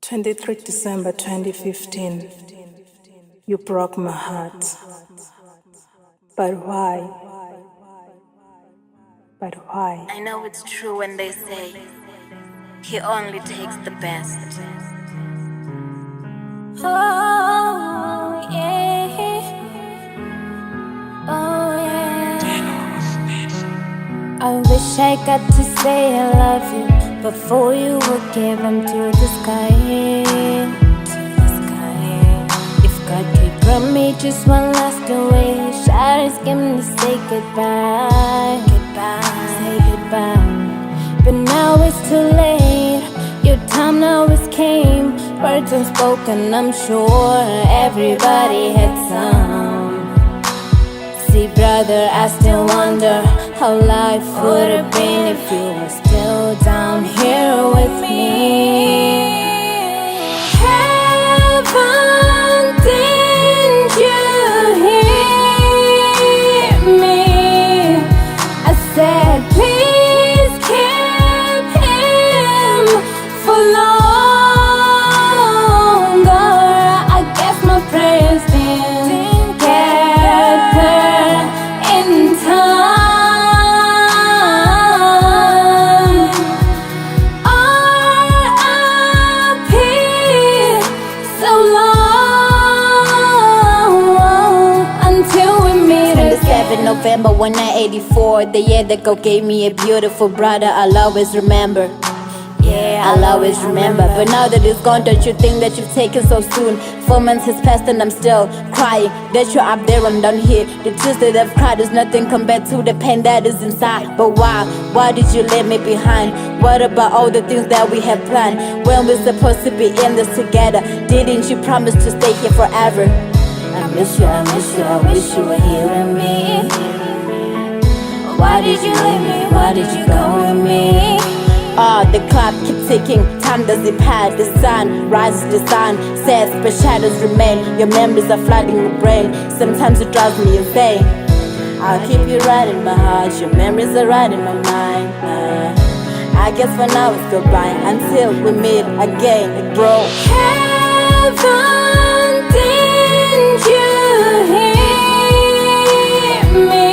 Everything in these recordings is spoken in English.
23 December 2015. You broke my heart. But why? But why? I know it's true when they say he only takes the best. Oh, yeah. Oh, yeah. I wish I got to say I love you before you would give them to the sky. If God could grant me just one last wish, I'd ask him to say goodbye. Say goodbye. But now it's too late. Your time now is came. Words unspoken, I'm sure everybody had some. See, brother, I still wonder how life would have been if you were still down here with me. Heaven, didn't you hear me? I said, please keep him for longer. I guess my prayers didn't get there in time. R.I.P. so long until we meet again. 27 November 1984, the year that God gave me a beautiful brother. I'll always remember. Yeah, I'll always remember. But now that it's gone, don't you think that you've taken so soon? 4 months has passed and I'm still crying that you're up there, I'm down here. The tears that I've cried is nothing compared to the pain that is inside. But why? Why did you leave me behind? What about all the things that we have planned? When we're supposed to be in this together, didn't you promise to stay here forever? I miss you, I miss you, I wish you were here with me. Why did you leave me? Why did you go with me? The clock keeps ticking, time doesn't pass. The sun rises, the sun sets, but shadows remain. Your memories are flooding your brain. Sometimes it drives me insane. I'll keep you right in my heart. Your memories are right in my mind. I guess for now it's goodbye until we meet again, bro. Heaven, didn't you hear me?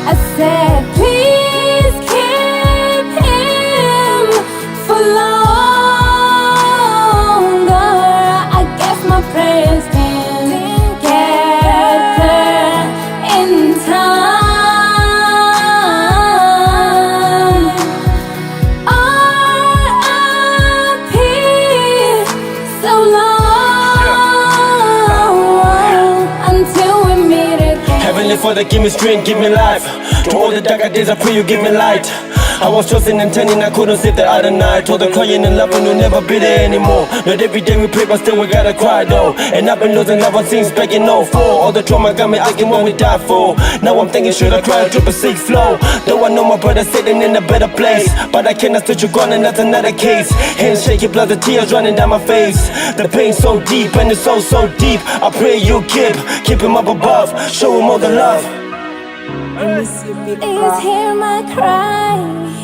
I said, please keep him for longer. I guess my prayers didn't get there in time. R.I.P. so long until we meet again. Heavenly Father, give me strength, give me life. To all the darker days, I pray you give me light. I was chosen and turning, I couldn't sleep the other night. Told the crying and laughing will never be there anymore. Not every day we pray, but still we gotta cry though. And I've been losing loved ones since back in 04. All the trauma got me asking what we died for. Now I'm thinking, should I cry a 666 flow? Though I know my brother's sitting in a better place, but I cannot stay you gone and that's another case. Hands shaking, blood, the tears running down my face. The pain's so deep and it's so deep. I pray you keep him up above. Show him all the love. I miss you, big Please bro. hear my cry,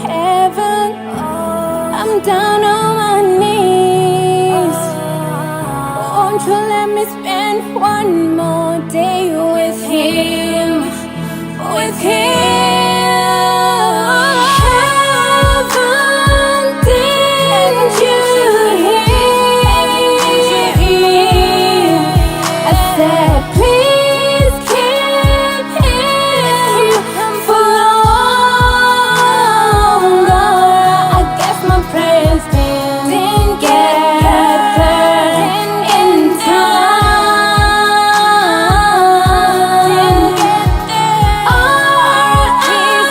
heaven. I'm down on my knees. Won't you let me spend one more day with him, with him? Heaven, didn't you hear me? I said, please keep him for longer. I guess my prayers didn't get there in time.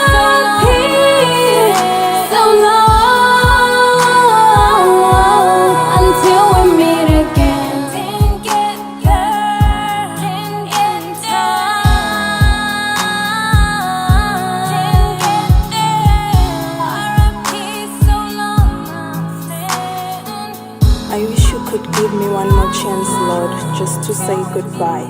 R.I.P. so long until we meet again. Didn't get there in time. Didn't get there. R.I.P. so long, my friend. I wish you could give me one more chance, Lord, just to say goodbye.